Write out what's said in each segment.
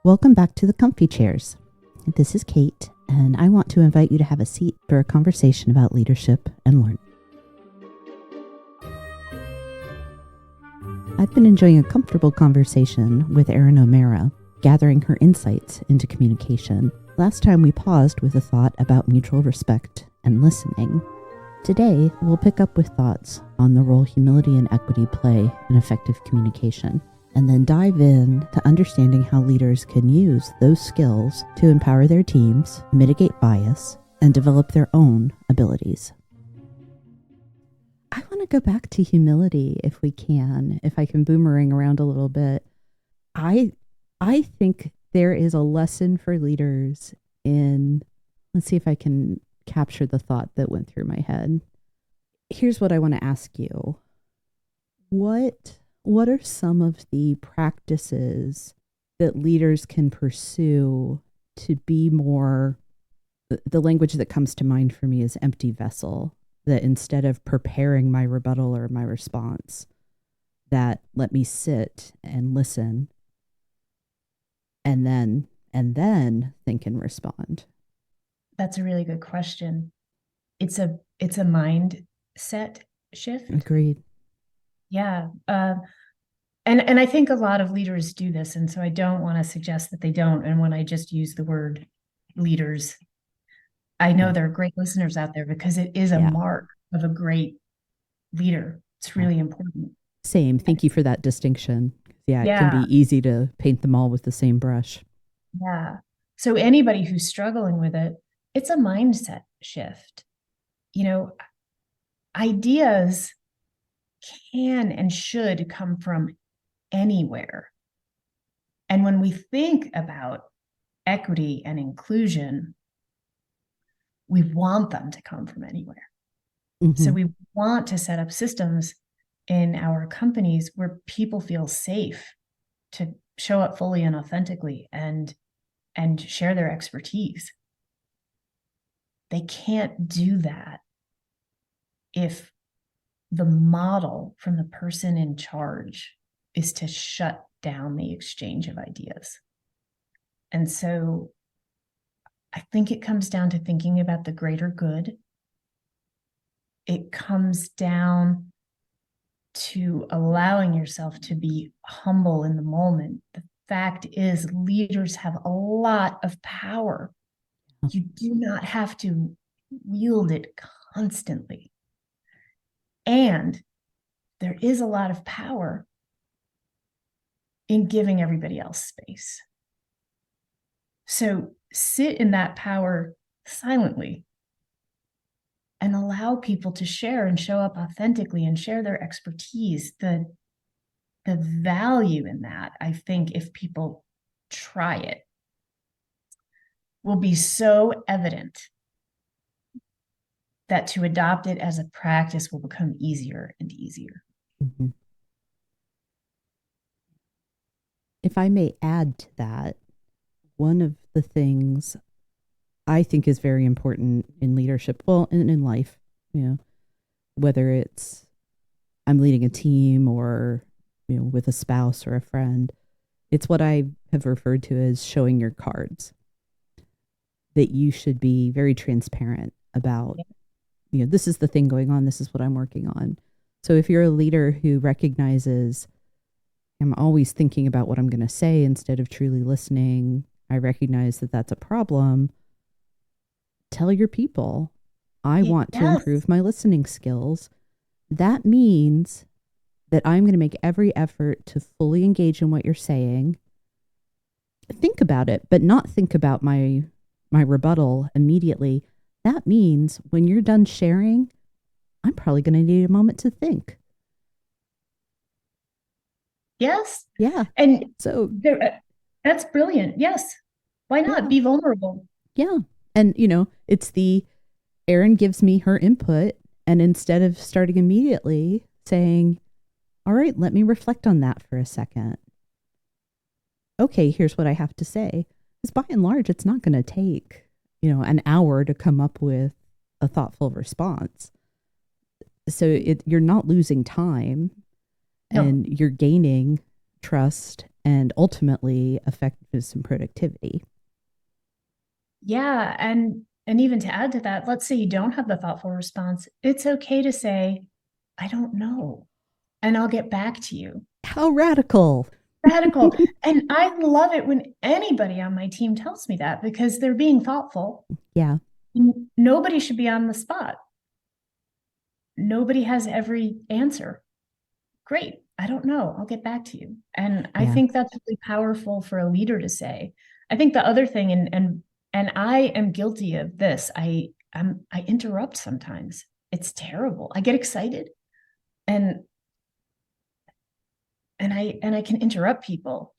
Welcome back to the Comfy Chairs. This is Kate, and I want to invite you to have a seat for a conversation about leadership and learning. I've been enjoying a comfortable conversation with Erin O'Mara, gathering her insights into communication. Last time we paused with a thought about mutual respect and listening. Today, we'll pick up with thoughts on the role humility and equity play in effective communication, and then dive in to understanding how leaders can use those skills to empower their teams, mitigate bias, and develop their own abilities. I want to go back to humility if we can, if I can boomerang around a little bit. I think there is a lesson for leaders in, let's see if I can capture the thought that went through my head. Here's what I want to ask you. What are some of the practices that leaders can pursue to be more, the language that comes to mind for me is empty vessel, that instead of preparing my rebuttal or my response, that let me sit and listen and then think and respond? That's a really good question. It's a mindset shift. Agreed. Yeah. And I think a lot of leaders do this. And so I don't want to suggest that they don't. And when I just use the word leaders, I know there are great listeners out there because it is a mark of a great leader. It's really important. Same. Thank you for that distinction. Yeah, it can be easy to paint them all with the same brush. Yeah. So anybody who's struggling with it, it's a mindset shift. You know, ideas can and should come from anywhere. And when we think about equity and inclusion, we want them to come from anywhere. Mm-hmm. So we want to set up systems in our companies where people feel safe to show up fully and authentically and share their expertise. They can't do that if the model from the person in charge is to shut down the exchange of ideas. And so I think it comes down to thinking about the greater good. It comes down to allowing yourself to be humble in the moment. The fact is, leaders have a lot of power. You do not have to wield it constantly. And there is a lot of power in giving everybody else space. So sit in that power silently and allow people to share and show up authentically and share their expertise. The value in that, I think, if people try it, will be so evident that to adopt it as a practice will become easier and easier. Mm-hmm. If I may add to that, one of the things I think is very important in leadership, well, and in life, whether it's I'm leading a team or, with a spouse or a friend, it's what I have referred to as showing your cards. That you should be very transparent about, this is the thing going on, this is what I'm working on. So if you're a leader who recognizes, I'm always thinking about what I'm going to say instead of truly listening, I recognize that that's a problem. Tell your people, I want to improve my listening skills. That means that I'm going to make every effort to fully engage in what you're saying. Think about it, but not think about my rebuttal immediately. That means when you're done sharing, I'm probably going to need a moment to think. Yes. Yeah. And so that's brilliant. Yes. Why not be vulnerable? Yeah. And, it's Erin gives me her input, and instead of starting immediately saying, all right, let me reflect on that for a second. Okay, here's what I have to say. Because by and large, it's not going to take, an hour to come up with a thoughtful response. So you're not losing time, and you're gaining trust and ultimately effectiveness and productivity. Yeah, and even to add to that, let's say you don't have the thoughtful response. It's okay to say, I don't know, and I'll get back to you. How radical. Radical. And I love it when anybody on my team tells me that because they're being thoughtful. Yeah. Nobody should be on the spot. Nobody has every answer. Great. I don't know. I'll get back to you. And I Yeah. think that's really powerful for a leader to say. I think the other thing, and I am guilty of this. I interrupt sometimes. It's terrible. I get excited and and I can interrupt people.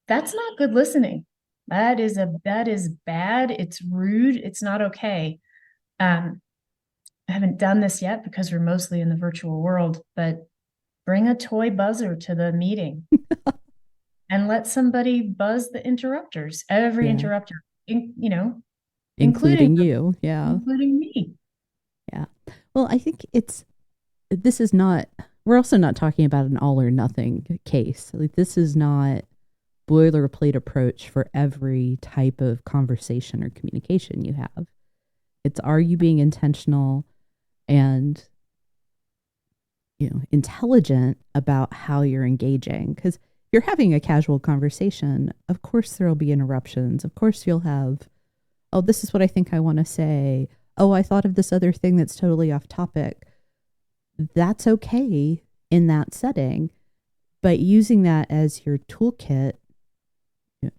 That's not good listening. That is bad. It's rude. It's not okay. Um, I haven't done this yet because we're mostly in the virtual world, but bring a toy buzzer to the meeting and let somebody buzz the interrupters, every Yeah. interrupter, you know, including Including you. Yeah. including me. Yeah. Well, I think this is not, we're also not talking about an all or nothing case. Like, this is not boilerplate approach for every type of conversation or communication you have. It's, are you being intentional and, intelligent about how you're engaging? Because if you're having a casual conversation, of course there'll be interruptions. Of course you'll have, oh, this is what I think I want to say. Oh, I thought of this other thing that's totally off topic. That's okay in that setting. But using that as your toolkit,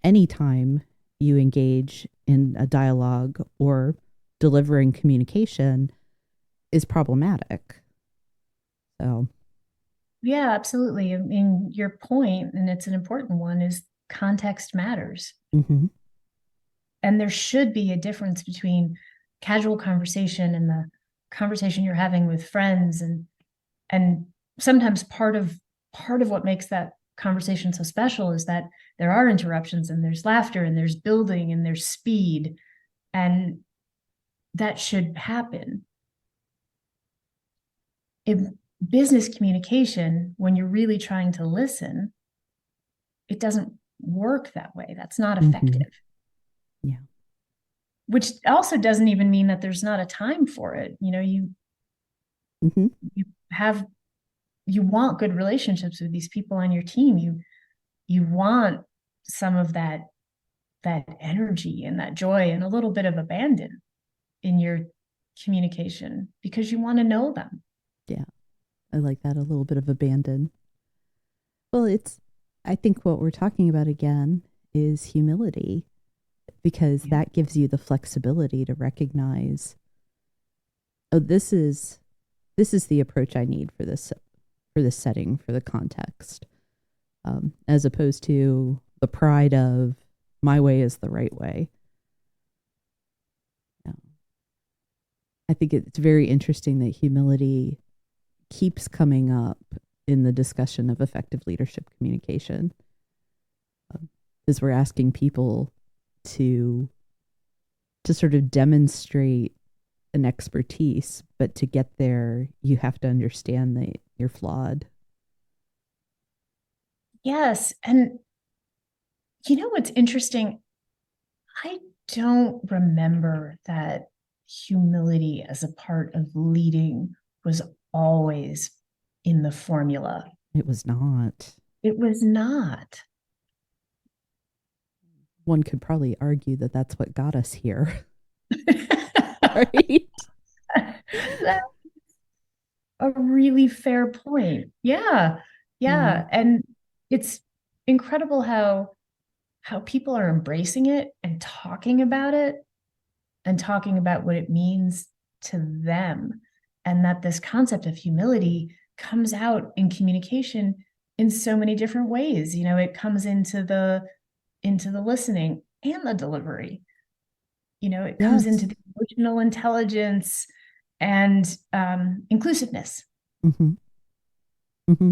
anytime you engage in a dialogue or delivering communication is problematic. So, Yeah, absolutely. I mean, your point, and it's an important one, is context matters. mm-hmm. And there should be a difference between casual conversation and the conversation you're having with friends and sometimes part of what makes that conversation so special is that there are interruptions and there's laughter and there's building and there's speed and that should happen in business communication. When you're really trying to listen, it doesn't work that way. That's not Mm-hmm. effective, Yeah. which also doesn't even mean that there's not a time for it. Mm-hmm. You have you want good relationships with these people on your team. You want some of that energy and that joy and a little bit of abandon in your communication because you want to know them. Yeah. I like that. A little bit of abandon. Well, I think what we're talking about again is humility, because Yeah. that gives you the flexibility to recognize, oh, this is the approach I need for this setting, for the context, as opposed to the pride of my way is the right way. Yeah. I think it's very interesting that humility keeps coming up in the discussion of effective leadership communication, because we're asking people to sort of demonstrate an expertise, but to get there, you have to understand that you're flawed. Yes. And you know what's interesting? I don't remember that humility as a part of leading was always in the formula. It was not. It was not. One could probably argue that that's what got us here, right? That's a really fair point. Yeah. Yeah. Yeah. And it's incredible how people are embracing it and talking about what it means to them. And that this concept of humility comes out in communication in so many different ways. It comes into the listening and the delivery. It comes into Yes. the emotional intelligence and inclusiveness. Mm-hmm. Mm-hmm.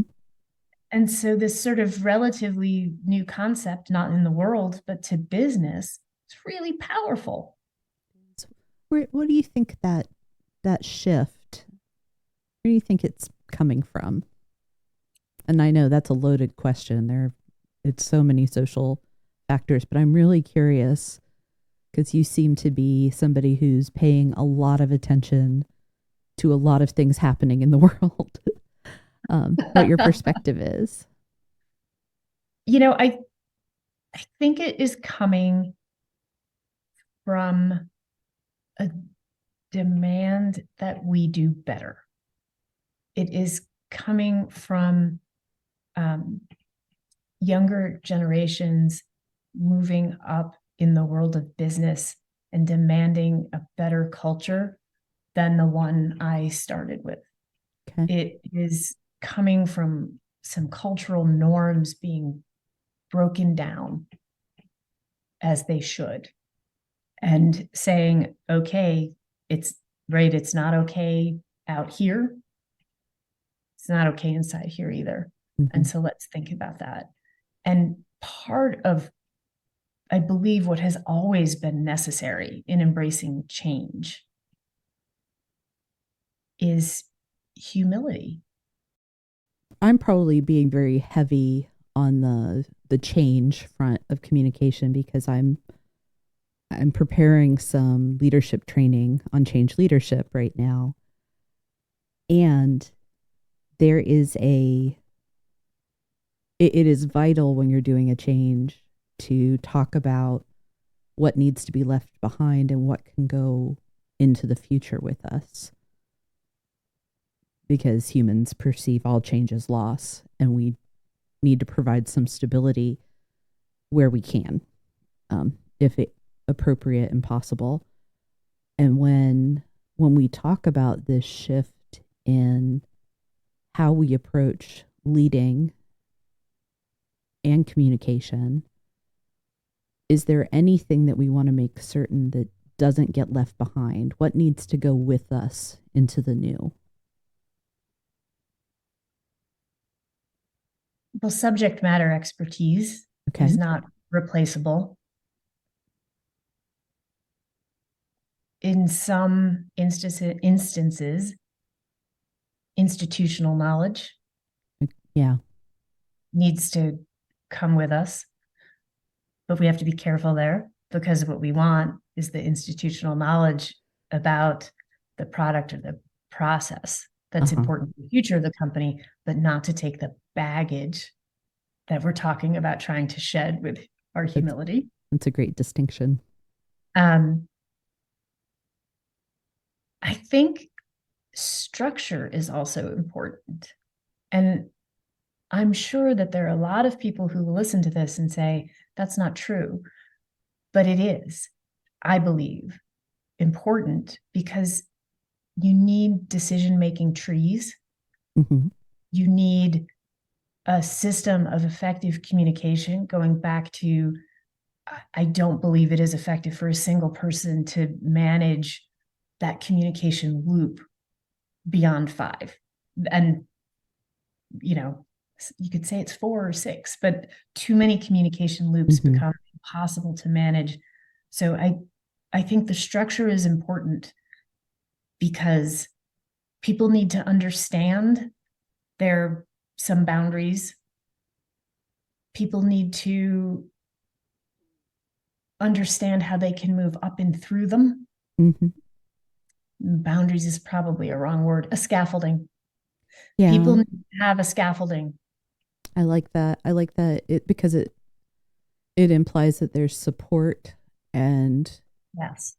And so this sort of relatively new concept, not in the world, but to business, it's really powerful. So what do you think that shift? Where do you think it's coming from? And I know that's a loaded question. There are It's so many social factors, but I'm really curious because you seem to be somebody who's paying a lot of attention to a lot of things happening in the world. What your perspective is. You know, I think it is coming from a demand that we do better. It is coming from um, younger generations moving up in the world of business and demanding a better culture than the one I started with. Okay. It is coming from some cultural norms being broken down as they should, and saying, okay, it's right, it's not okay out here. It's not okay inside here either. Mm-hmm. And so let's think about that. And part of, I believe, what has always been necessary in embracing change is humility. I'm probably being very heavy on the change front of communication because I'm preparing some leadership training on change leadership right now. And there is it is vital when you're doing a change to talk about what needs to be left behind and what can go into the future with us. Because humans perceive all change as loss, and we need to provide some stability where we can, if it appropriate and possible. And when we talk about this shift in how we approach leading and communication, is there anything that we want to make certain that doesn't get left behind? What needs to go with us into the new? Well, subject matter expertise Okay. is not replaceable. In some instances, institutional knowledge Yeah. needs to come with us, but we have to be careful there, because what we want is the institutional knowledge about the product or the process that's Uh-huh. important for the future of the company, but not to take the baggage that we're talking about trying to shed with our That's humility. that's a great distinction. Um, I think structure is also important. And I'm sure that there are a lot of people who listen to this and say, that's not true. But it is, I believe, important, because you need decision making trees. Mm-hmm. You need a system of effective communication. Going back to, I don't believe it is effective for a single person to manage that communication loop beyond five. And, you know, you could say it's four or six, but too many communication loops Mm-hmm. become impossible to manage. So I think the structure is important, because people need to understand there are some boundaries. People need to understand how they can move up and through them. Mm-hmm. Boundaries is probably a wrong word. A scaffolding. Yeah, People need to have a scaffolding. I like that. I like that it because it implies that there's support and Yes.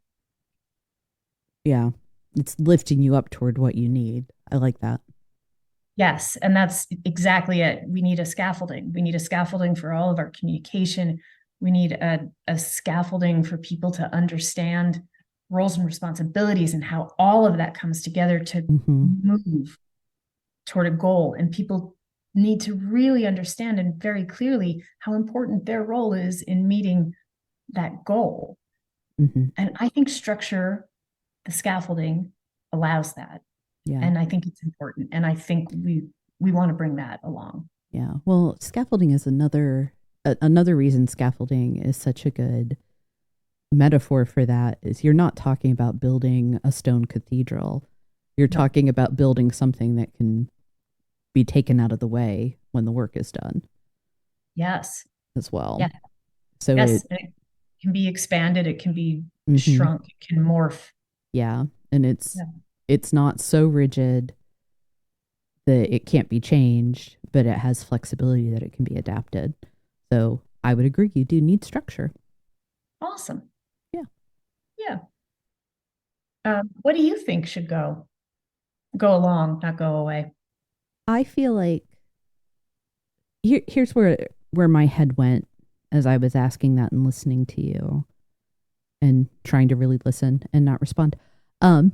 yeah, it's lifting you up toward what you need. I like that. Yes. And that's exactly it. We need a scaffolding. We need a scaffolding for all of our communication. We need a scaffolding for people to understand roles and responsibilities and how all of that comes together to Mm-hmm. move toward a goal. And people need to really understand and very clearly how important their role is in meeting that goal. Mm-hmm. And I think structure, the scaffolding, allows that. Yeah. And I think it's important. And I think we want to bring that along. Yeah. Well, scaffolding is another reason scaffolding is such a good metaphor for that is you're not talking about building a stone cathedral. You're No. talking about building something that can be taken out of the way when the work is done. Yes. as well. Yeah. So Yes. It can be expanded. It can be mhm, shrunk. It can morph. yeah, and Yeah. it's not so rigid that it can't be changed, but it has flexibility that it can be adapted. So I would agree, you do need structure. Awesome. Yeah. Yeah. What do you think should go along, not go away? I feel like here's where my head went as I was asking that and listening to you and trying to really listen and not respond. Um,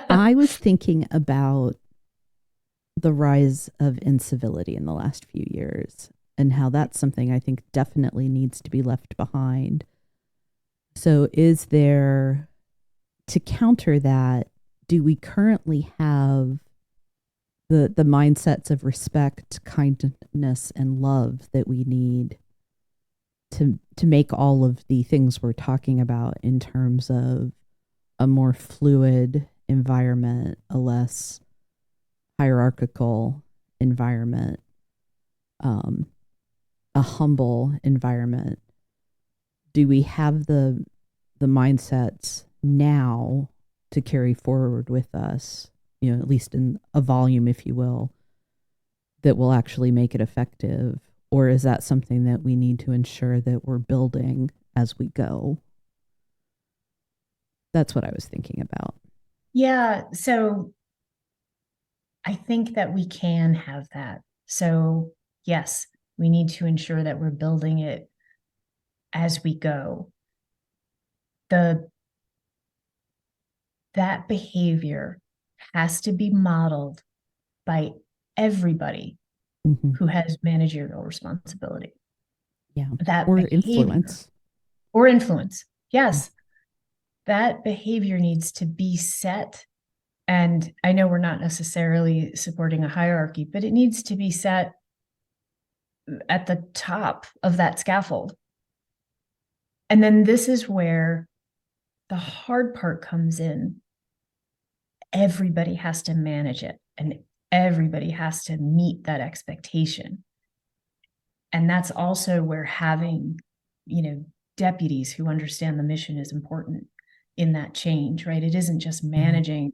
I was thinking about the rise of incivility in the last few years and how that's something I think definitely needs to be left behind. So, is there, to counter that, do we currently have the mindsets of respect, kindness, and love that we need to make all of the things we're talking about in terms of a more fluid environment, a less hierarchical environment, um, a humble environment? Do we have the mindsets now to carry forward with us? You know, at least in a volume, if you will, that will actually make it effective, or is that something that we need to ensure that we're building as we go? That's what I was thinking about. Yeah. So I think that we can have that. So, yes, we need to ensure that we're building it as we go. The That behavior has to be modeled by everybody Mm-hmm. who has managerial responsibility. Yeah. That Or behavior influence. or influence. Yeah. Yes, that behavior needs to be set. And I know we're not necessarily supporting a hierarchy, but it needs to be set at the top of that scaffold. And then this is where the hard part comes in. Everybody has to manage it and everybody has to meet that expectation. And that's also where having, you know, deputies who understand the mission is important in that change, right? It isn't just Yeah. managing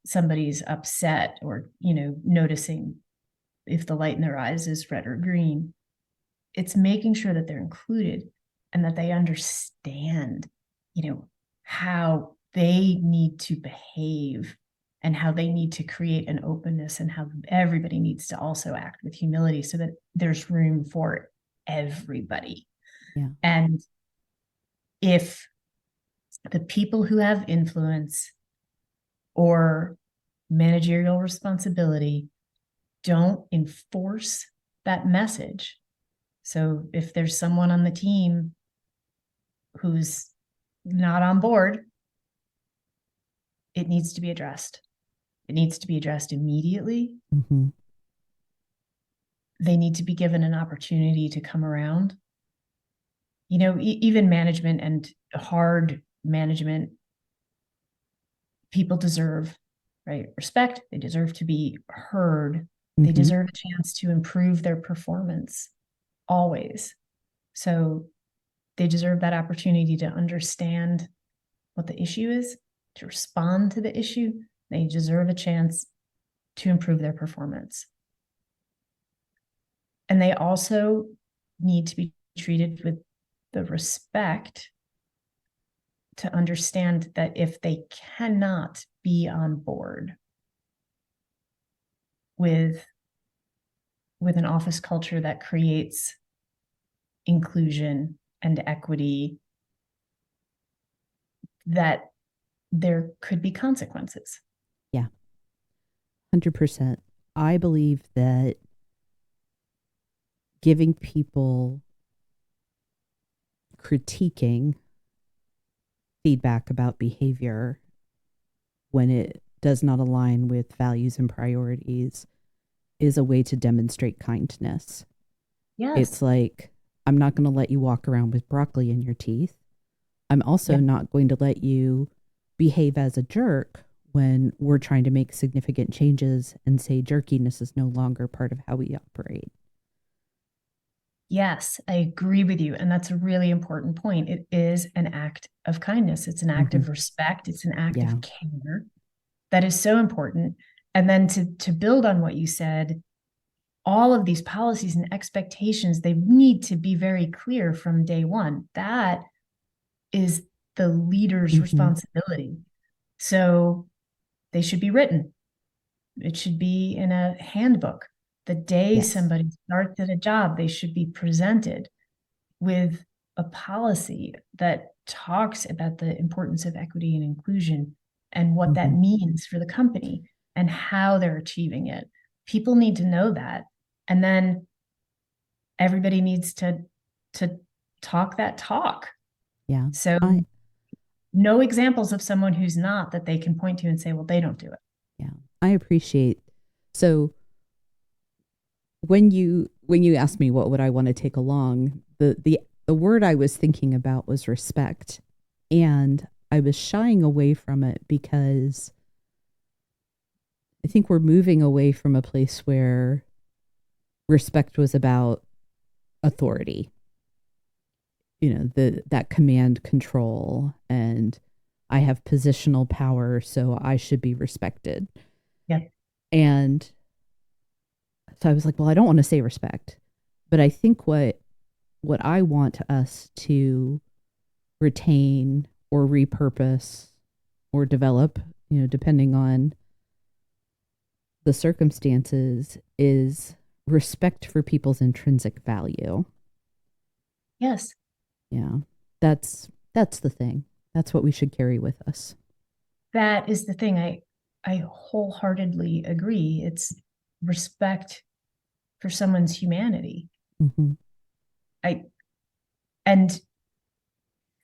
somebody's upset or, you know, noticing if the light in their eyes is red or green. It's making sure that they're included and that they understand, you know, how they need to behave and how they need to create an openness and how everybody needs to also act with humility so that there's room for everybody. Yeah. And if the people who have influence or managerial responsibility don't enforce that message, so if there's someone on the team who's not on board, it needs to be addressed. It needs to be addressed immediately. Mm-hmm. They need to be given an opportunity to come around. You know, even management and hard management, people deserve, right? Respect. They deserve to be heard. They Mm-hmm. deserve a chance to improve their performance always. So they deserve that opportunity to understand what the issue is, to respond to the issue. They deserve a chance to improve their performance. And they also need to be treated with the respect to understand that if they cannot be on board with an office culture that creates inclusion and equity, that there could be consequences. Yeah. 100%. I believe that giving people critiquing feedback about behavior when it does not align with values and priorities is a way to demonstrate kindness. It's Yes. like, I'm not going to let you walk around with broccoli in your teeth. I'm also Yeah. not going to let you behave as a jerk when we're trying to make significant changes and say jerkiness is no longer part of how we operate. Yes, I agree with you. And that's a really important point. It is an act of kindness, it's an act Hmm. of respect, it's an act Yeah. of care that is so important. And then to build on what you said, all of these policies and expectations, they need to be very clear from day one. That is the leader's Hmm. responsibility. So they should be written. It should be in a handbook. The day Yes. somebody starts at a job, they should be presented with a policy that talks about the importance of equity and inclusion and what that Hmm. means for the company and how they're achieving it. People need to know that. And then everybody needs to talk that talk. Yeah. So I no examples of someone who's not that they can point to and say, well, they don't do it. yeah. I appreciate. So when you asked me what would I want to take along, the word I was thinking about was respect. And I was shying away from it because I think we're moving away from a place where respect was about authority, that command control, and I have positional power, so I should be respected. Yeah. And so I was like, well, I don't want to say respect, but I think what I want us to retain or repurpose or develop, depending on the circumstances, is respect for people's intrinsic value. Yes. Yeah. That's the thing. That's what we should carry with us. That is the thing. I wholeheartedly agree. It's respect for someone's humanity. Hmm. I and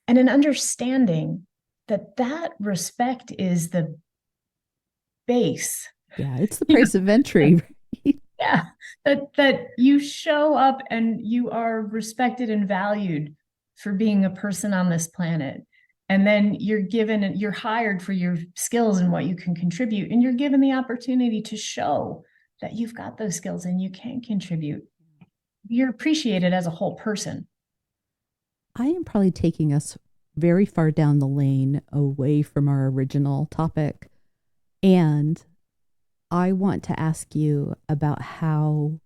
and an understanding that that respect is the base. Yeah, it's the You know, price of entry. Right? yeah, that you show up and you are respected and valued for being a person on this planet. And then you're hired for your skills and what you can contribute, and you're given the opportunity to show that you've got those skills and you can contribute. You're appreciated as a whole person. I am probably taking us very far down the lane away from our original topic. And I want to ask you about how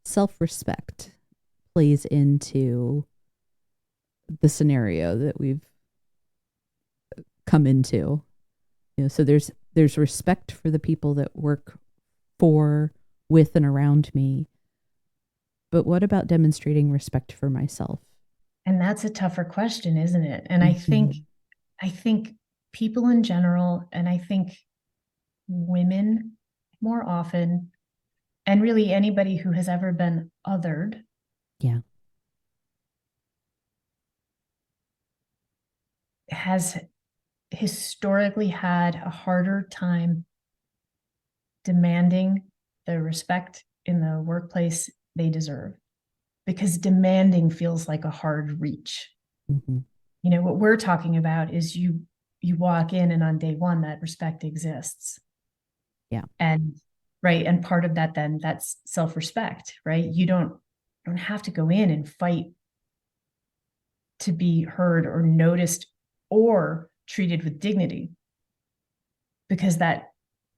self respect plays into the scenario that we've come into. So there's respect for the people that work for, with, and around me. But what about demonstrating respect for myself? And that's a tougher question, isn't it? And Hmm. I think people in general, and I think women more often, and really anybody who has ever been othered, Yeah. has historically had a harder time demanding the respect in the workplace they deserve, because demanding feels like a hard reach. Hmm. What we're talking about is you walk in and on day one that respect exists. Yeah. And right, and part of that, then that's self-respect, right? You don't have to go in and fight to be heard or noticed or treated with dignity, because that's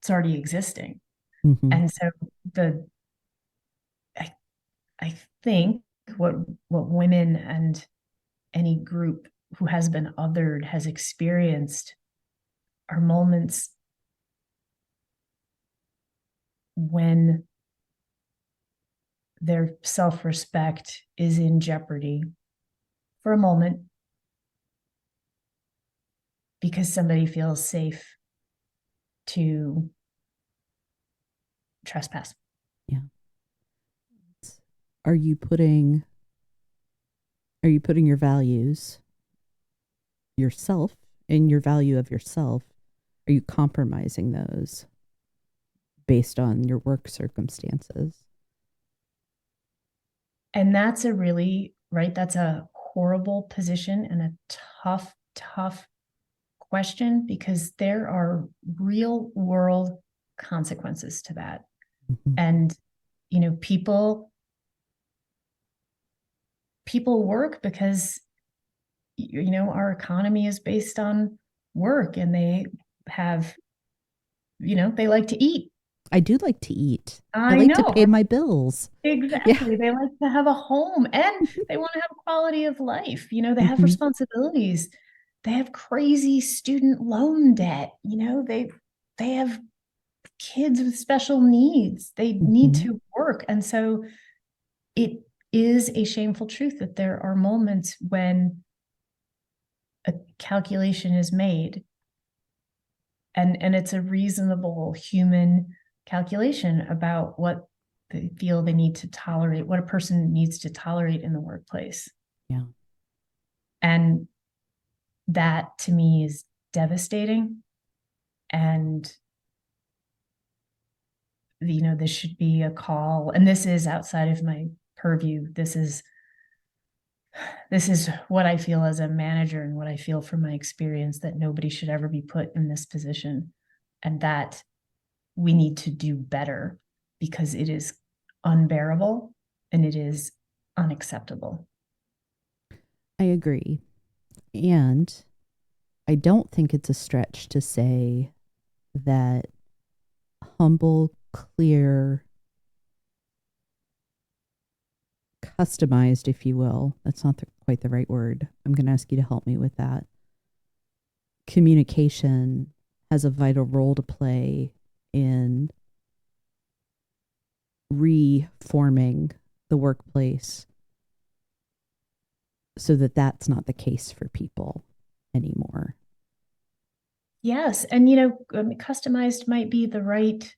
already existing. Hmm. And so the I, I think what women and any group who has been othered has experienced are moments when their self-respect is in jeopardy for a moment because somebody feels safe to trespass. Yeah. Are you putting are you putting your values, yourself, and your value of yourself, are you compromising those based on your work circumstances? And that's a really, right, that's a horrible position and a tough question, because there are real world consequences to that. Hmm. And, people people work because, our economy is based on work, and they have, they like to eat. I do like to eat. I I like to know. pay my bills. Yeah. Exactly. They like to have a home, and they want to have quality of life. They have Hmm. responsibilities. They have crazy student loan debt. They have kids with special needs. They need Hmm. to work. And so it is a shameful truth that there are moments when a calculation is made, and it's a reasonable human calculation about what they feel they need to tolerate, what a person needs to tolerate in the workplace. Yeah. And that to me is devastating. And this should be a call, and this is outside of my purview. This is what I feel as a manager, and what I feel from my experience, that nobody should ever be put in this position, and that we need to do better, because it is unbearable and it is unacceptable. I agree. And I don't think it's a stretch to say that humble, clear, customized, if you will, that's not quite the right word. I'm going to ask you to help me with that. Communication has a vital role to play in reforming the workplace so that that's not the case for people anymore. Yes, and customized might be the right,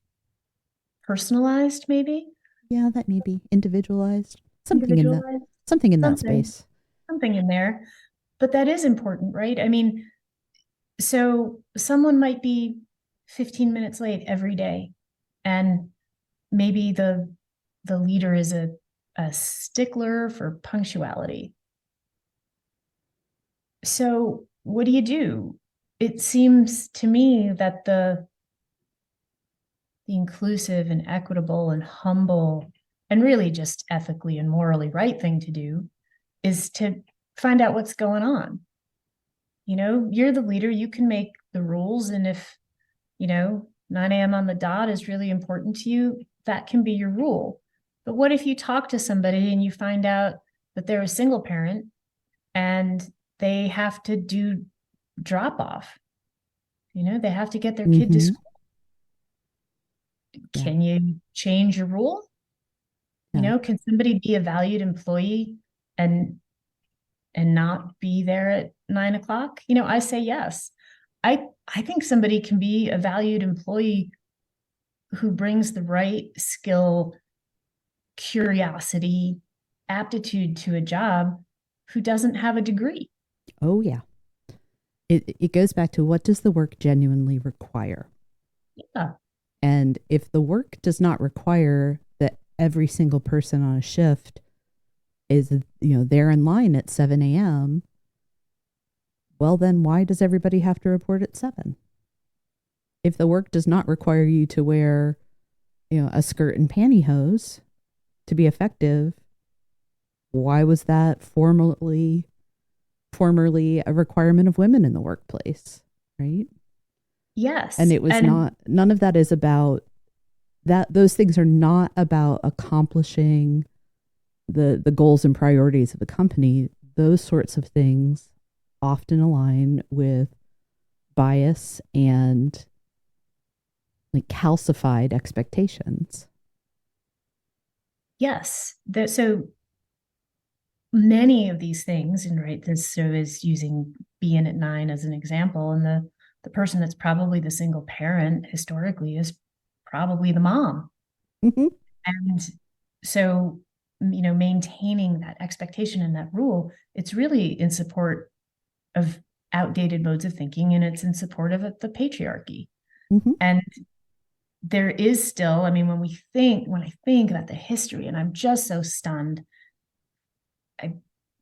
personalized, maybe Yeah, that may be individualized. individualized, Something in that something space. something in there. But that is important, right? I mean, so someone might be 15 minutes late every day, and maybe the leader is a stickler for punctuality. So what do you do? It seems to me that the inclusive and equitable and humble, and really just ethically and morally right thing to do, is to find out what's going on. You're the leader, you can make the rules, and if 9 a.m. on the dot is really important to you, that can be your rule. But what if you talk to somebody and you find out that they're a single parent and they have to do drop off? They have to get their kid to Mm-hmm. school. Yeah. Can you change your rule? Yeah. Can somebody be a valued employee and not be there at 9 o'clock? I say yes. I think somebody can be a valued employee who brings the right skill, curiosity, aptitude to a job, who doesn't have a degree. Oh, yeah. It goes back to, what does the work genuinely require? Yeah. And if the work does not require that every single person on a shift is, there in line at 7 a.m., well, then why does everybody have to report at 7? If the work does not require you to wear, a skirt and pantyhose to be effective, why was that formerly a requirement of women in the workplace, right? And Yes. it was And not, none of that is about that. Those things are not about accomplishing the goals and priorities of the company. Those sorts of things often align with bias and like calcified expectations. yes, so many of these things, and right, this so is using being at 9 as an example, and the person that's probably the single parent historically is probably the mom. Mm-hmm. And so, maintaining that expectation and that rule, it's really in support of outdated modes of thinking, and it's in support of the patriarchy. Mm-hmm. And there is still, I mean, when I think about the history, and I'm just so stunned. I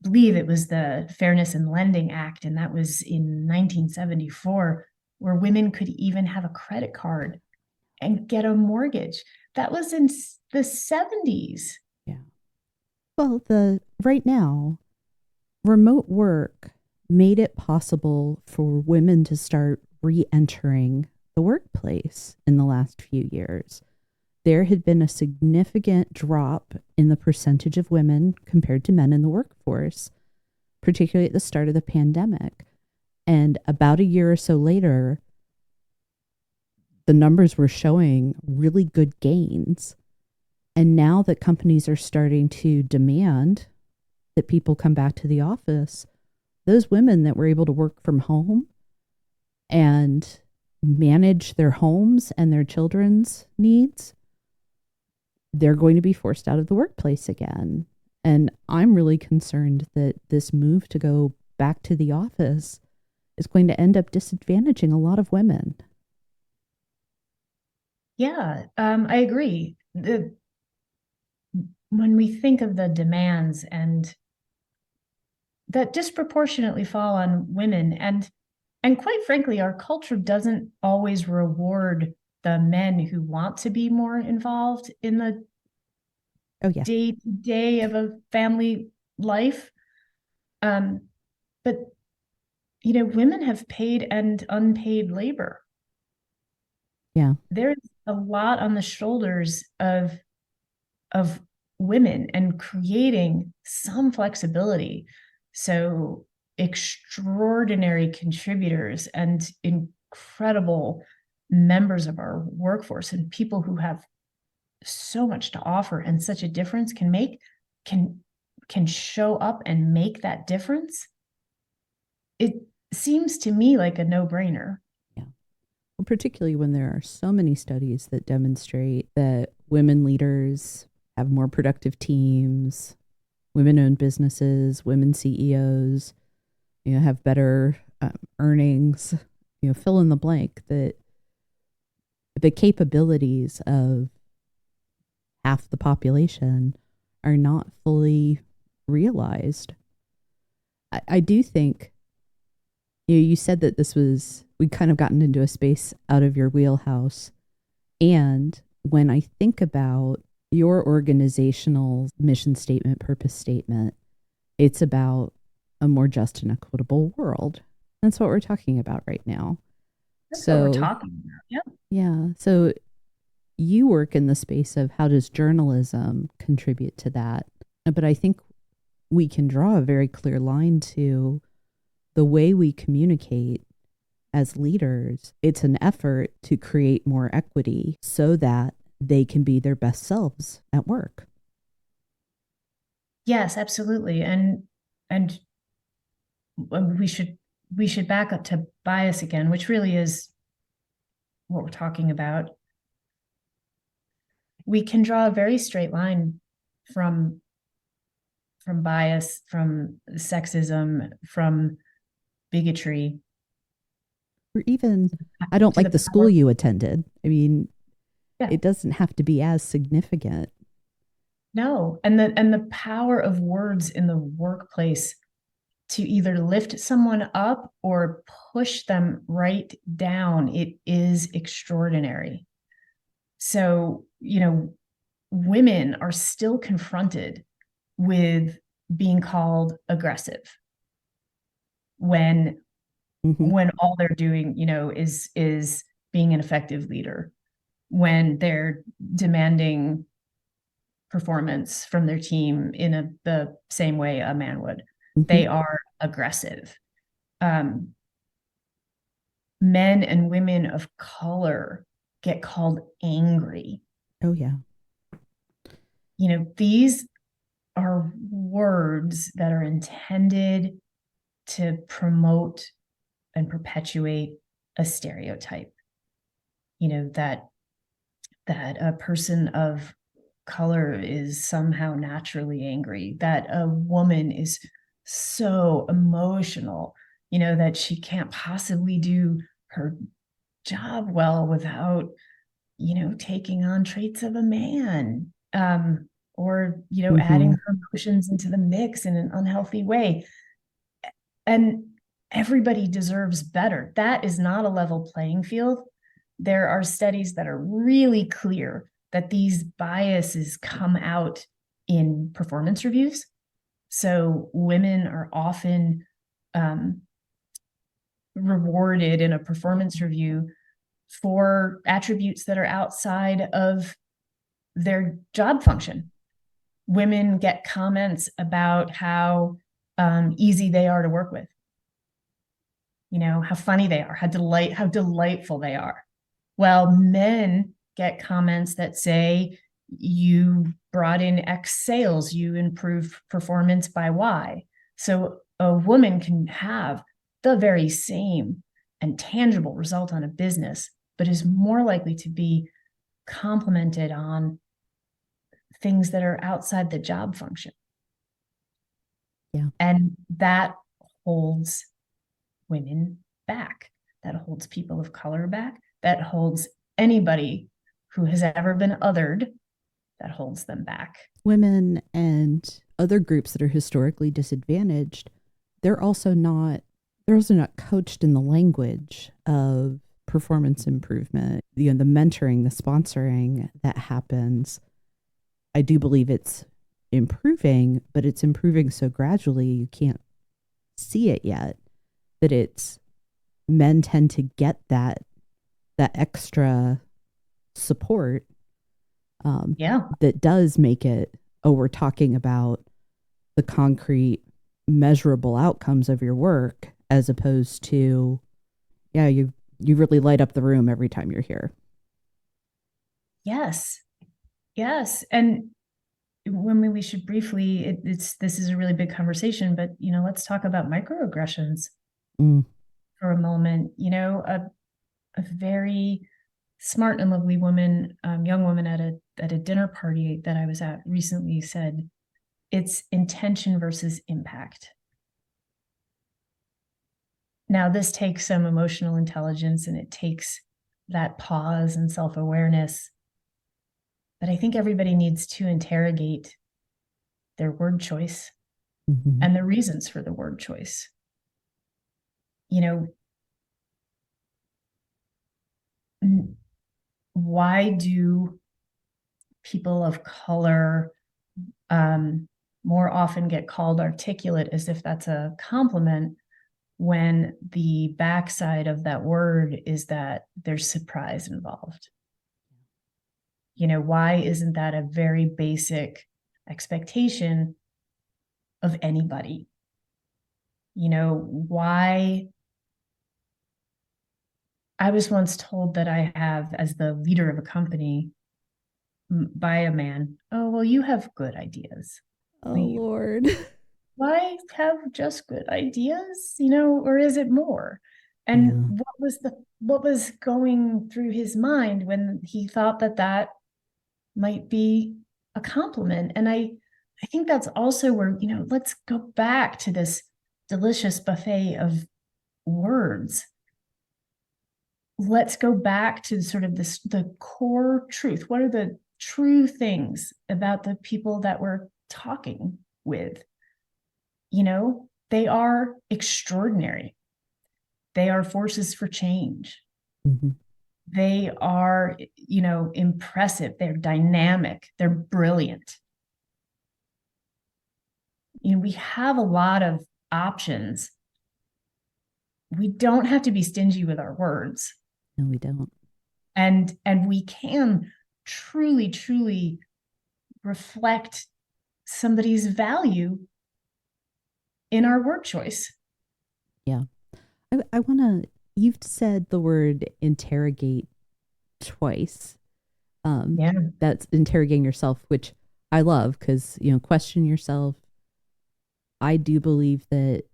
believe it was the Fairness in Lending Act, and that was in 1974, where women could even have a credit card and get a mortgage. That was in the 70s. Yeah. Well, the right now, remote work made it possible for women to start re entering the workplace in the last few years. There had been a significant drop in the percentage of women compared to men in the workforce, particularly at the start of the pandemic. And about a year or so later, the numbers were showing really good gains. And now that companies are starting to demand that people come back to the office, those women that were able to work from home and manage their homes and their children's needs, they're going to be forced out of the workplace again. And I'm really concerned that this move to go back to the office is going to end up disadvantaging a lot of women. Yeah, I agree. When we think of the demands and that disproportionately fall on women, and quite frankly, our culture doesn't always reward the men who want to be more involved in the Oh, yeah. day to day of a family life. Um, but women have paid and unpaid labor. Yeah. There's a lot on the shoulders of women, and creating some flexibility. So extraordinary contributors and incredible members of our workforce, and people who have so much to offer and such a difference can can show up and make that difference. It seems to me like a no-brainer. Yeah. Well, particularly when there are so many studies that demonstrate that women leaders have more productive teams, women owned businesses, women CEOs, have better earnings, fill in the blank, that the capabilities of half the population are not fully realized. I do think, you said that we kind of gotten into a space out of your wheelhouse. And when I think about your organizational mission statement, purpose statement, it's about a more just and equitable world. That's what we're talking about right now. That's what we're So, talking about. Yep. yeah. So you work in the space of how does journalism contribute to that? But I think we can draw a very clear line to the way we communicate as leaders. It's an effort to create more equity so that they can be their best selves at work. Yes, absolutely. And we should back up to bias again, which really is what we're talking about. We can draw a very straight line from bias, from sexism, from bigotry, Or even, I don't to like the the school power. you attended. I mean, Yeah, it doesn't have to be as significant. no. And the power of words in the workplace to either lift someone up or push them right down, it is extraordinary. So, women are still confronted with being called aggressive when Mm-hmm. all they're doing, is being an effective leader, when they're demanding performance from their team in the same way a man would. Mm-hmm. They are aggressive. Um, Men and women of color get called angry. Oh, yeah. These are words that are intended to promote and perpetuate a stereotype. That a person of color is somehow naturally angry, that a woman is so emotional, that she can't possibly do her job well without, taking on traits of a man, or, adding Mm-hmm. her emotions into the mix in an unhealthy way. And everybody deserves better. That is not a level playing field. There are studies that are really clear that these biases come out in performance reviews. So women are often um, rewarded in a performance review for attributes that are outside of their job function. Women get comments about how easy they are to work with, how funny they are, how delightful they are. Well, men get comments that say you brought in X sales, you improved performance by Y. So a woman can have the very same and tangible result on a business, but is more likely to be complimented on things that are outside the job function. Yeah. And that holds women back. That holds people of color back. That holds anybody who has ever been othered, that holds them back. Women and other groups that are historically disadvantaged, they're also not coached in the language of performance improvement. The mentoring, the sponsoring that happens. I do believe it's improving, but it's improving so gradually you can't see it yet. That it's men tend to get that extra support, Yeah. that does make it, oh, we're talking about the concrete measurable outcomes of your work, as opposed to, yeah, you really light up the room every time you're here. Yes. Yes. And when we should briefly, this is a really big conversation, but let's talk about microaggressions Mm. for a moment. A very smart and lovely woman, young woman at a dinner party that I was at recently said, it's intention versus impact. Now, this takes some emotional intelligence and it takes that pause and self-awareness. But I think everybody needs to interrogate their word choice Mm-hmm. and the reasons for the word choice. You know, why do people of color more often get called articulate, as if that's a compliment, when the backside of that word is that there's surprise involved? Why isn't that a very basic expectation of anybody? Why? I was once told that I have, as the leader of a company, by a man, oh, well, you have good ideas. Oh, Wait, Lord. why have just good ideas, or is it more? And Yeah. what was going through his mind when he thought that might be a compliment? And I think that's also where, let's go back to this delicious buffet of words. Let's go back to sort of the core truth. What are the true things about the people that we're talking with? They are extraordinary. They are forces for change. Mm-hmm. They are, impressive. They're dynamic. They're brilliant. We have a lot of options. We don't have to be stingy with our words. No, we don't. And we can truly, truly reflect somebody's value in our word choice. Yeah. I want to, you've said the word interrogate twice. Yeah. That's interrogating yourself, which I love because, question yourself. I do believe that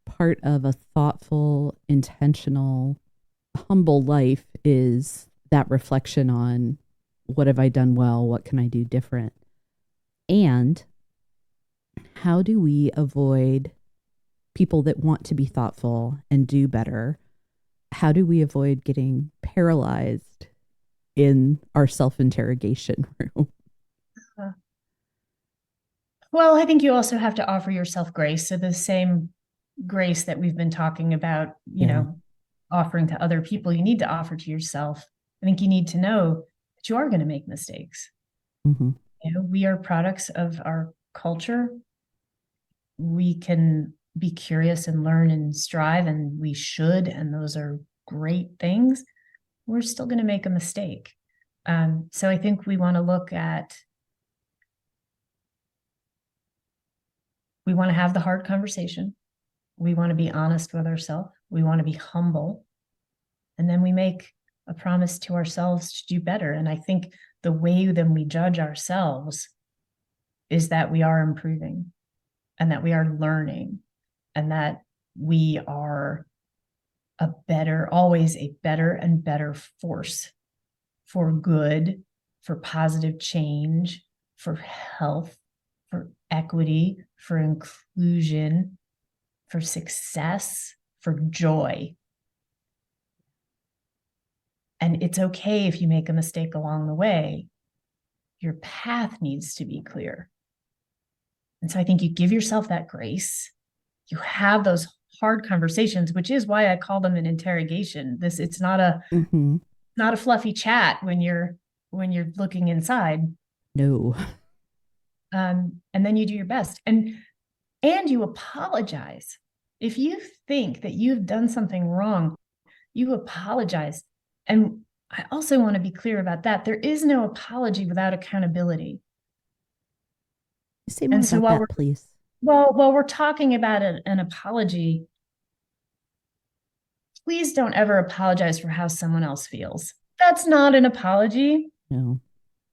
part of a thoughtful, intentional, humble life is that reflection on what have I done well? What can I do different? And how do we avoid people that want to be thoughtful and do better? How do we avoid getting paralyzed in our self interrogation room? Uh, Well, I think you also have to offer yourself grace. So the same grace that we've been talking about, Yeah. offering to other people, you need to offer to yourself. I think you need to know that you are going to make mistakes. Mm-hmm. We are products of our culture. we can be curious and learn and strive, and we should, and those are great things, we're still going to make a mistake. So I think we want to look at, we want to have the hard conversation. We want to be honest with ourselves. We want to be humble. And then we make a promise to ourselves to do better. And I think the way then we judge ourselves is that we are improving and that we are learning and that we are always a better and better force for good, for positive change, for health, for equity, for inclusion, for success, for joy. And it's okay if you make a mistake along the way. Your path needs to be clear. And so I think you give yourself that grace. You have those hard conversations, which is why I call them an interrogation. It's not a not a fluffy chat when you're looking inside. No. And then you do your best, and you apologize. If you think that you've done something wrong, you apologize. And I also want to be clear about that. There is no apology without accountability. Say more about that, please. While we're talking about an apology, please don't ever apologize for how someone else feels. That's not an apology. No.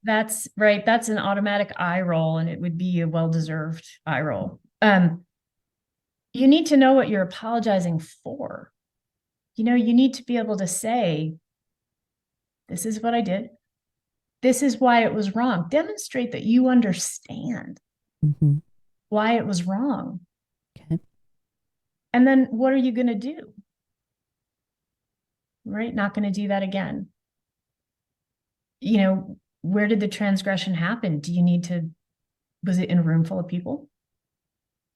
That's right. That's an automatic eye roll, and it would be a well-deserved eye roll. You need to know what you're apologizing for. You need to be able to say, this is what I did. This is why it was wrong. Demonstrate that you understand why it was wrong. Okay. And then what are you going to do? Right? Not going to do that again. Where did the transgression happen? Was it in a room full of people?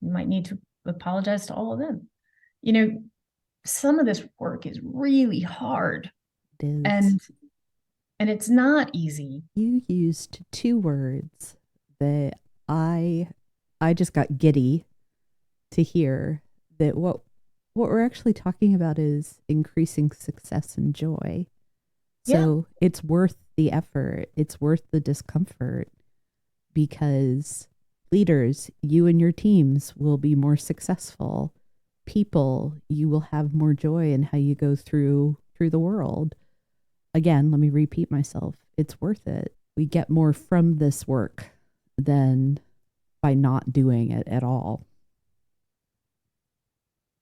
You might need to apologize to all of them. Some of this work is really hard. It is. And it's not easy. You used two words that I just got giddy to hear, that what we're actually talking about is increasing success and joy. So it's worth the effort. It's worth the discomfort, because leaders, you and your teams will be more successful. People, you will have more joy in how you go through the world. Again, let me repeat myself. It's worth it. We get more from this work than by not doing it at all.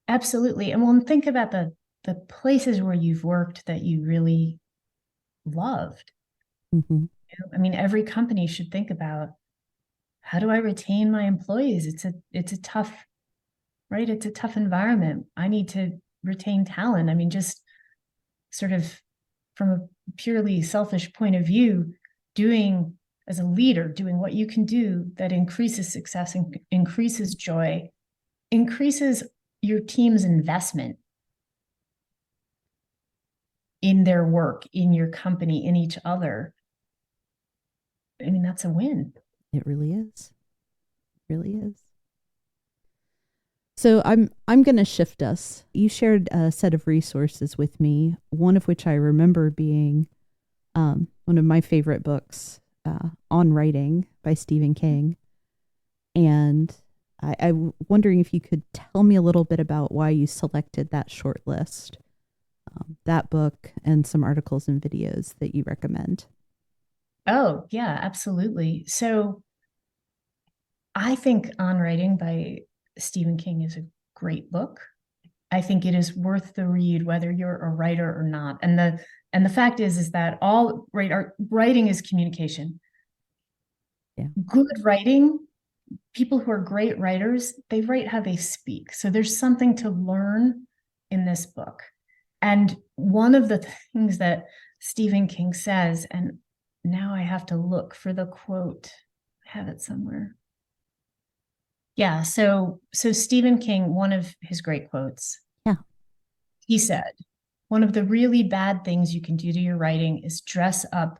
Absolutely. And we'll think about the places where you've worked that you really loved. I mean, every company should think about, how do I retain my employees? It's a tough, right? It's a tough environment. I need to retain talent. I mean, just sort of from a purely selfish point of view, as a leader, doing what you can do that increases success and increases joy, increases your team's investment in their work, in your company, in each other. I mean, that's a win. It really is. It really is. So I'm going to shift us. You shared a set of resources with me, one of which I remember being one of my favorite books, On Writing by Stephen King. And I'm wondering if you could tell me a little bit about why you selected that short list, that book, and some articles and videos that you recommend. Oh, yeah, absolutely. So I think On Writing by Stephen King is a great book. I think it is worth the read, whether you're a writer or not. And the fact is that our writing is communication. Yeah. Good writing, people who are great writers, they write how they speak. So there's something to learn in this book. And one of the things that Stephen King says, and now I have to look for the quote. I have it somewhere. Yeah, so Stephen King, one of his great quotes. Yeah. He said, one of the really bad things you can do to your writing is dress up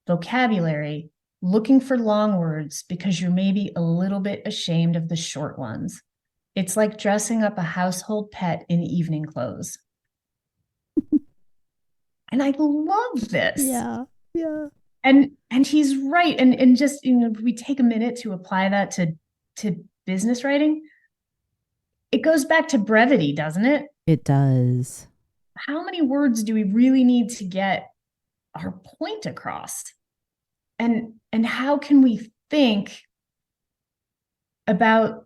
vocabulary, looking for long words because you're maybe a little bit ashamed of the short ones. It's like dressing up a household pet in evening clothes. And I love this. Yeah. Yeah. And he's right. And just, if we take a minute to apply that to business writing, it goes back to brevity, doesn't it? It does. How many words do we really need to get our point across? And how can we think about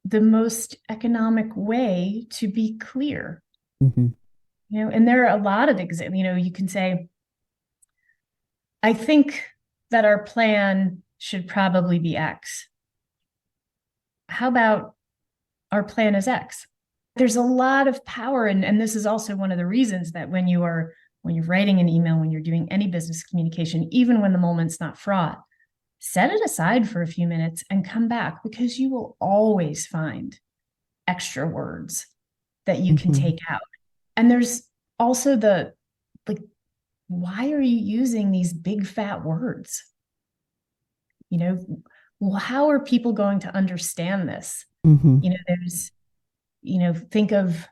the most economic way to be clear? Hmm. And there are a lot of examples. You can say, I think that our plan should probably be X. How about our plan is X? There's a lot of power. And this is also one of the reasons that when you're writing an email, when you're doing any business communication, even when the moment's not fraught, set it aside for a few minutes and come back, because you will always find extra words that you can Hmm. take out. And there's also the, like, why are you using these big fat words? Well, how are people going to understand this? Hmm. There's, think of,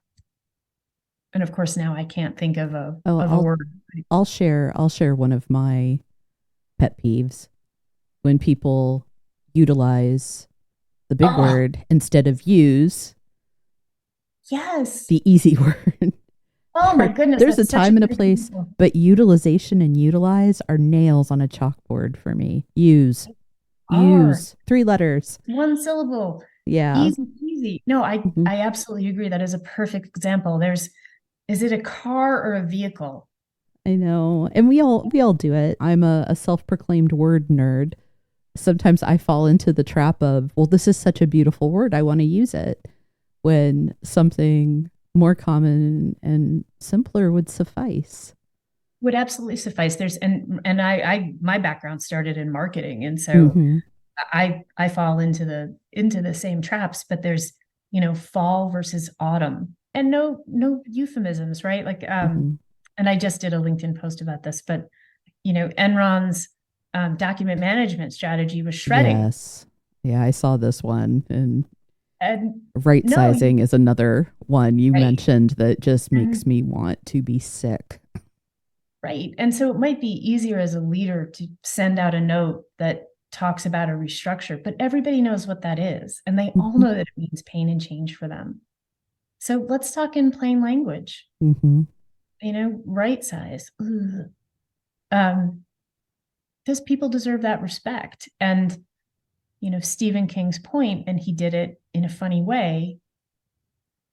and of course now I can't think of a Oh, of a I'll word. I'll share one of my pet peeves when people utilize the big Oh, word instead of use yes. the easy word. Oh my goodness, There's a that's such a time and a good place, example. but utilization and utilize are nails on a chalkboard for me. Are Use, 3 letters. one syllable, Yeah. easy peasy. No, I Hmm. I absolutely agree. That is a perfect example. Is it a car or a vehicle? I know. And we all do it. I'm a self-proclaimed word nerd. Sometimes I fall into the trap of, well, this is such a beautiful word. I want to use it, when something more common and simpler would suffice. Would absolutely suffice. There's and I my background started in marketing, and so Hmm. I fall into the same traps. But there's, fall versus autumn, and no euphemisms, right? Like, Hmm. and I just did a LinkedIn post about this, but Enron's document management strategy was shredding. Yes. Yeah, I saw this one. And And right no, sizing is another one you right. mentioned that just makes Mhm. me want to be sick. Right. And so it might be easier as a leader to send out a note that talks about a restructure, but everybody knows what that is. And they all Hmm. know that it means pain and change for them. So let's talk in plain language, Hmm. right size. Um, because people deserve that respect. And, Stephen King's point, and he did it in a funny way,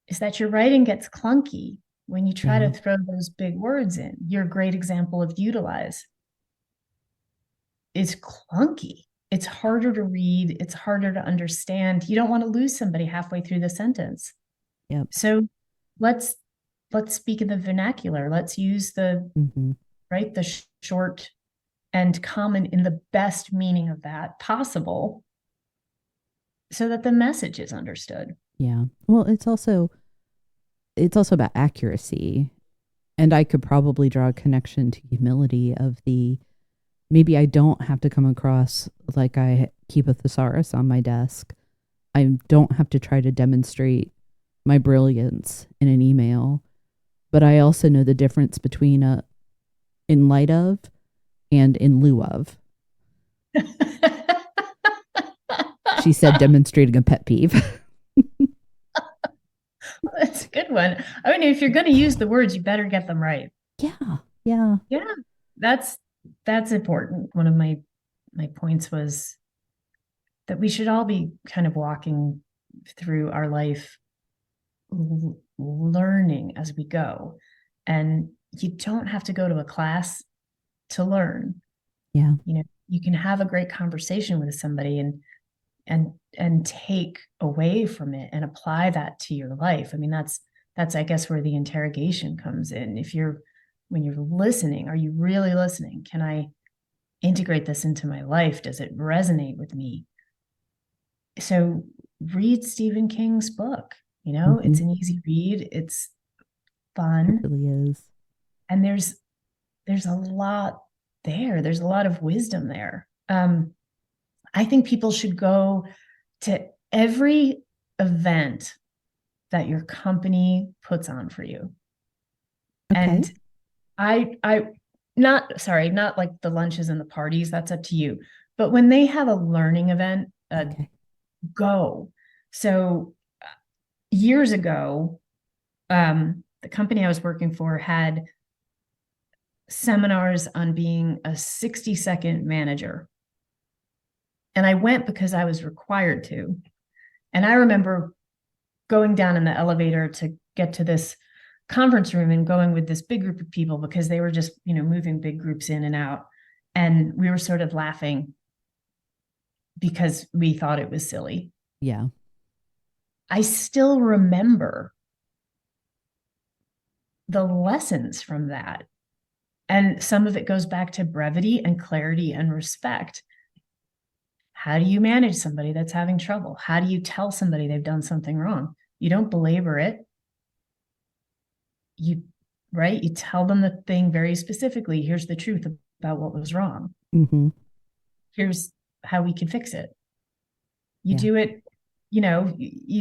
is that your writing gets clunky when you try Yeah. to throw those big words in. You're a great example of utilize. Is clunky. It's harder to read, it's harder to understand. You don't want to lose somebody halfway through the sentence. Yep. So let's let's speak in the vernacular. Let's use the Hmm. right the short and common in the best meaning of that possible, so that the message is understood. Yeah. Well, it's also about accuracy. And I could probably draw a connection to humility of the, maybe I don't have to come across like I keep a thesaurus on my desk. I don't have to try to demonstrate my brilliance in an email, but I also know the difference between a in light of and in lieu of. She said, demonstrating a pet peeve. That's a good one. I mean, if you're going to use the words, you better get them right. Yeah. Yeah. Yeah, that's that's important. One of my points was that we should all be kind of walking through our life learning as we go. And you don't have to go to a class to learn. Yeah. You can have a great conversation with somebody and take away from it and apply that to your life. I mean, that's I guess where the interrogation comes in. If you're When you're listening, are you really listening? Can I integrate this into my life? Does it resonate with me? So read Stephen King's book. Hmm. It's an easy read. It's It fun. really is. And there's a lot there. There's a lot of wisdom there. I think people should go to every event that your company puts on for you. Okay. And I not sorry, not like the lunches and the parties, that's up to you. But when they have a learning event, Okay. go. So years ago, the company I was working for had seminars on being a 60-second manager. And I went because I was required to. And I remember going down in the elevator to get to this conference room and going with this big group of people because they were just, moving big groups in and out. And we were sort of laughing because we thought it was silly. Yeah. I still remember the lessons from that. And some of it goes back to brevity and clarity and respect. How do you manage somebody that's having trouble? How do you tell somebody they've done something wrong? You don't belabor it. You tell them the thing very specifically. Here's the truth about what was wrong. Mm-hmm. Here's how we can fix it. You Yeah. do it, you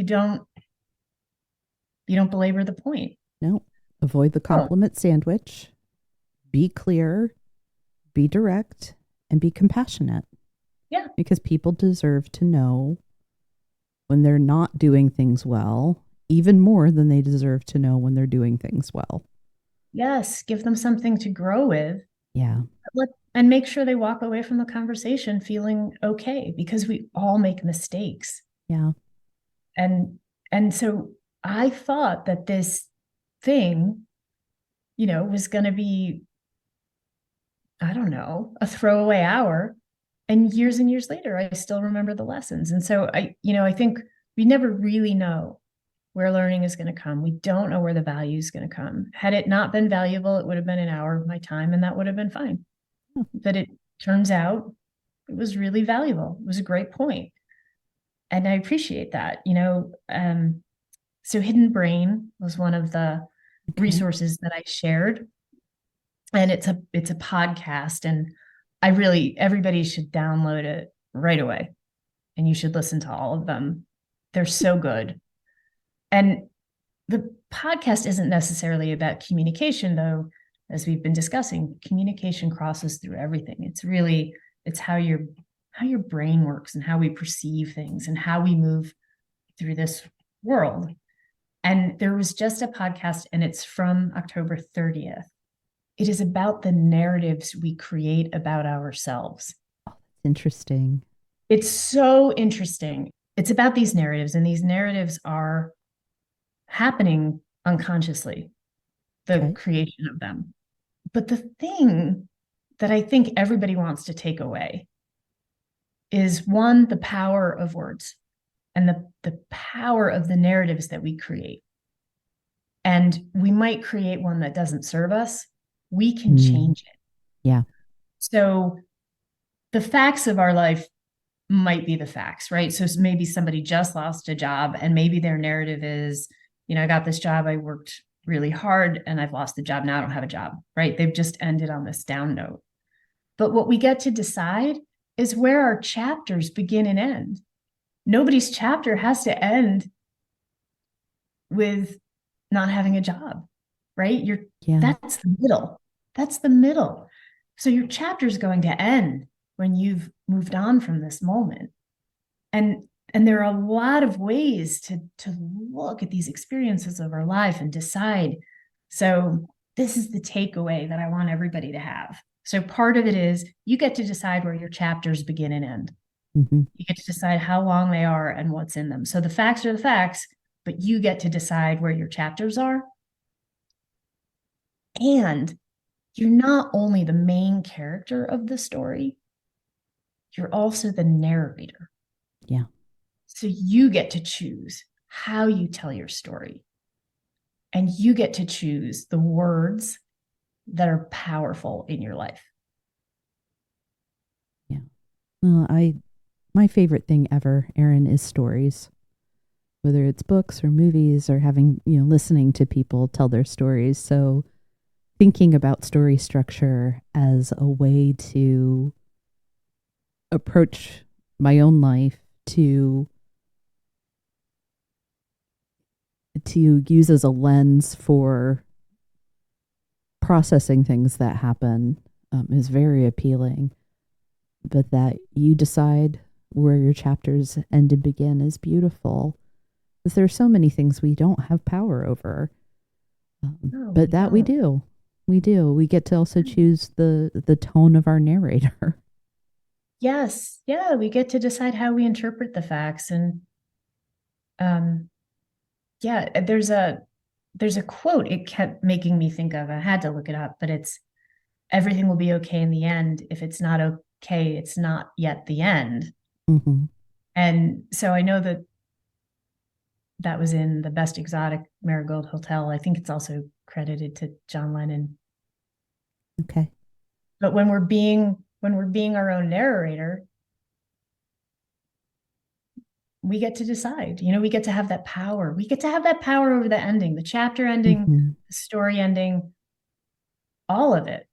don't belabor the point. No. Avoid the Oh, compliment sandwich. Be clear, be direct, and be compassionate. yeah. Because people deserve to know when they're not doing things well, even more than they deserve to know when they're doing things well. Yes. Give them something to grow with. Yeah. And make sure they walk away from the conversation feeling okay, because we all make mistakes. Yeah. And so I thought that this thing, was going to be, I don't know, a throwaway hour. And years later, I still remember the lessons. And so I think we never really know where learning is going to come. We don't know where the value is going to come. Had it not been valuable, it would have been an hour of my time and that would have been fine. But it turns out it was really valuable. It was a great point. And I appreciate that. So Hidden Brain was one of the Okay. resources that I shared. And it's a podcast, and everybody should download it right away. And you should listen to all of them. They're so good. And the podcast isn't necessarily about communication, though. As we've been discussing, communication crosses through everything. It's how your brain works and how we perceive things and how we move through this world. And there was just a podcast, and it's from October 30th. It is about the narratives we create about ourselves. Interesting. It's so interesting. It's about these narratives, and these narratives are happening unconsciously, the Okay. creation of them. But the thing that I think everybody wants to take away is, one, the power of words and the power of the narratives that we create. And we might create one that doesn't serve us. We can change it. Yeah. So the facts of our life might be the facts, right? So maybe somebody just lost a job, and maybe their narrative is, I got this job, I worked really hard, and I've lost the job. Now I don't have a job, right? They've just ended on this down note. But what we get to decide is where our chapters begin and end. Nobody's chapter has to end with not having a job, right? Yeah. That's the middle. That's the middle. So your chapter is going to end when you've moved on from this moment. And there are a lot of ways to look at these experiences of our life and decide. So this is the takeaway that I want everybody to have. So part of it is you get to decide where your chapters begin and end. Mm-hmm. You get to decide how long they are and what's in them. So the facts are the facts, but you get to decide where your chapters are. And you're not only the main character of the story, you're also the narrator. Yeah. So you get to choose how you tell your story. And you get to choose the words that are powerful in your life. Yeah. Well, my favorite thing ever, Erin, is stories. Whether it's books or movies or having, listening to people tell their stories. So thinking about story structure as a way to approach my own life, to to use as a lens for processing things that happen is very appealing. But that you decide where your chapters end and begin is beautiful. Because there are so many things we don't have power over. But that we do. We do. We get to also choose the tone of our narrator. Yes. Yeah, we get to decide how we interpret the facts. And yeah, there's a quote it kept making me think of. I had to look it up, but it's everything will be okay in the end. If it's not okay, it's not yet the end. Mm-hmm. And so I know that was in The Best Exotic Marigold Hotel. I think it's also credited to John Lennon. Okay. But when we're being our own narrator, we get to decide. We get to have that power. We get to have that power over the ending, the chapter ending, Mm-hmm. the story ending, all of it.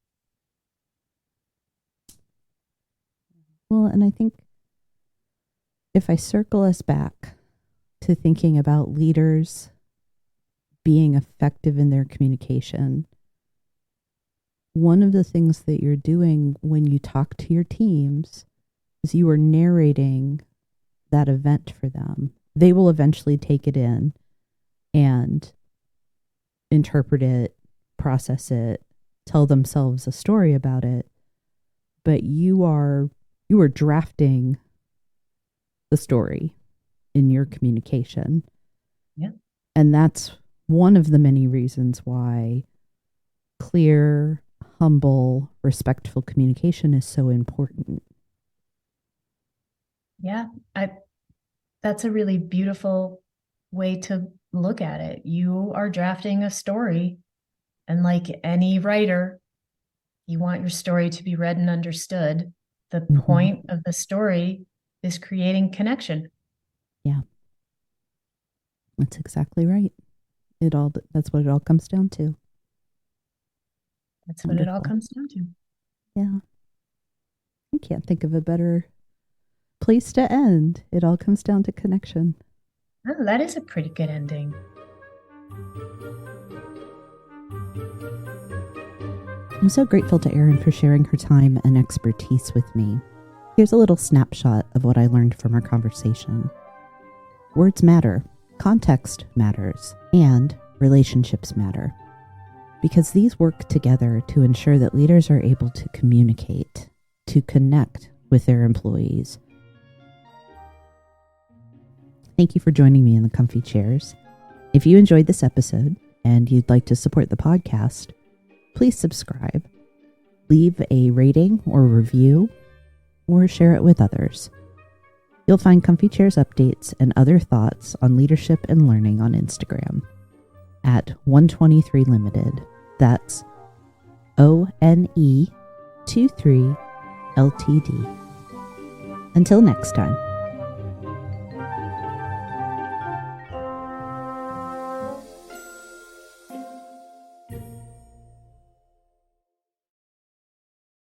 Well, and I think if I circle us back to thinking about leaders being effective in their communication, one of the things that you're doing when you talk to your teams is you are narrating that event for them. They will eventually take it in and interpret it, process it, tell themselves a story about it. But you are drafting the story in your communication. Yeah. And that's one of the many reasons why clear, humble, respectful communication is so important. Yeah, that's a really beautiful way to look at it. You are drafting a story, and like any writer, you want your story to be read and understood. The point of the story is creating connection. Yeah. That's exactly right. That's what it all comes down to. That's what it all comes down to. Yeah. I can't think of a better place to end. It all comes down to connection. Oh, that is a pretty good ending. I'm so grateful to Erin for sharing her time and expertise with me. Here's a little snapshot of what I learned from our conversation. Words matter, context matters, and relationships matter. Because these work together to ensure that leaders are able to communicate, to connect with their employees. Thank you for joining me in the comfy chairs. If you enjoyed this episode and you'd like to support the podcast, please subscribe, leave a rating or review, or share it with others. You'll find Comfy Chairs updates and other thoughts on leadership and learning on Instagram at 123 Limited. That's ONE23 LTD. Until next time.